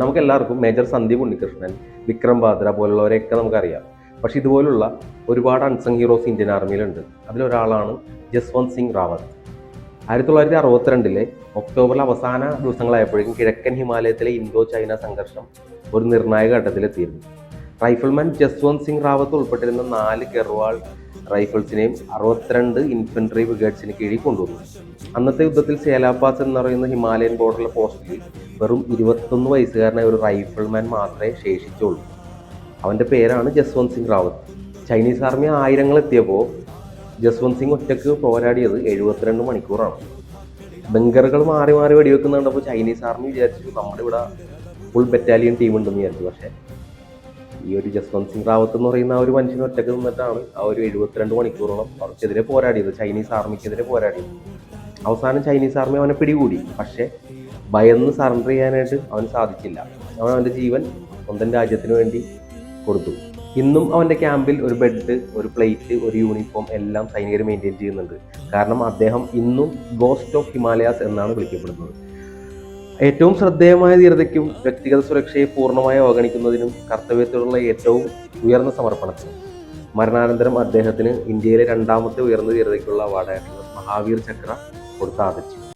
നമുക്ക് എല്ലാവർക്കും മേജർ സന്ദീപ് ഉണ്ണികൃഷ്ണൻ, വിക്രം ബാദ്ര പോലുള്ളവരെയൊക്കെ നമുക്കറിയാം. പക്ഷെ ഇതുപോലുള്ള ഒരുപാട് അൺസങ് ഹീറോസ് ഇന്ത്യൻ ആർമിയിലുണ്ട്. അതിലൊരാളാണ് ജസ്വന്ത് സിംഗ് റാവത്ത്. 1962 ഒക്ടോബറിൽ അവസാന ദിവസങ്ങളായപ്പോഴേക്കും കിഴക്കൻ ഹിമാലയത്തിലെ ഇന്തോ ചൈന സംഘർഷം ഒരു നിർണായക ഘട്ടത്തിലെത്തിയിരുന്നു. റൈഫിൾമാൻ ജസ്വന്ത് സിംഗ് റാവത്ത് ഉൾപ്പെട്ടിരുന്ന 4 ഗർവാൾ റൈഫിൾസിനെയും 62 ഇൻഫൻട്രി ബ്രിഗേഡ്സിന് കീഴിൽ കൊണ്ടുവന്നു. അന്നത്തെ യുദ്ധത്തിൽ സേലാപാസ് എന്ന് പറയുന്ന ഹിമാലയൻ ബോർഡറിലെ പോസ്റ്റിൽ വെറും 21 വയസ്സുകാരനായ ഒരു റൈഫിൾമാൻ മാത്രമേ ശേഷിച്ചുള്ളൂ. അവൻ്റെ പേരാണ് ജസ്വന്ത് സിംഗ് റാവത്ത്. ചൈനീസ് ആർമി ആയിരങ്ങൾ എത്തിയപ്പോൾ ജസ്വന്ത് സിംഗ് ഒറ്റയ്ക്ക് പോരാടിയത് 72 മണിക്കൂറാണ്. ബങ്കറുകൾ മാറി മാറി വെടിവെക്കുന്ന കണ്ടപ്പോൾ ചൈനീസ് ആർമി വിചാരിച്ചു നമ്മുടെ ഇവിടെ ഫുൾ ബറ്റാലിയൻ ടീം ഉണ്ടെന്ന് വിചാരിച്ചു. പക്ഷേ ഈ ഒരു ജസ്വന്ത് സിംഗ് റാവത്ത് എന്ന് പറയുന്ന ആ ഒരു മനുഷ്യൻ ഒറ്റയ്ക്ക് നിന്നിട്ടാണ് ആ ഒരു 72 മണിക്കൂറോളം അവർക്കെതിരെ പോരാടിയത്, ചൈനീസ് ആർമിക്കെതിരെ പോരാടിയത്. അവസാനം ചൈനീസ് ആർമി അവനെ പിടികൂടി. പക്ഷേ ഭയന്ന് സറണ്ടർ ചെയ്യാനായിട്ട് അവന് സാധിച്ചില്ല. അവൻ അവൻ്റെ ജീവൻ സ്വന്തം രാജ്യത്തിന് വേണ്ടി കൊടുത്തു. ഇന്നും അവൻ്റെ ക്യാമ്പിൽ ഒരു ബെഡ്, ഒരു പ്ലേറ്റ്, ഒരു യൂണിഫോം എല്ലാം സൈനികർ മെയിൻറ്റെയിൻ ചെയ്യുന്നുണ്ട്. കാരണം അദ്ദേഹം ഇന്നും ഗോസ്റ്റ് ഓഫ് ഹിമാലയാസ് എന്നാണ് വിളിക്കപ്പെടുന്നത്. ഏറ്റവും ശ്രദ്ധേയമായ ധീരതയ്ക്കും വ്യക്തിഗത സുരക്ഷയെ പൂർണ്ണമായി അവഗണിക്കുന്നതിനും കർത്തവ്യത്തോടുള്ള ഏറ്റവും ഉയർന്ന സമർപ്പണത്തിനും മരണാനന്തരം അദ്ദേഹത്തിന് ഇന്ത്യയിലെ 2ാമത്തെ ഉയർന്ന ധീരതയ്ക്കുള്ള അവാർഡായിട്ടുള്ള മഹാവീർ ചക്ര കൊടുത്ത് ആദരിച്ചു.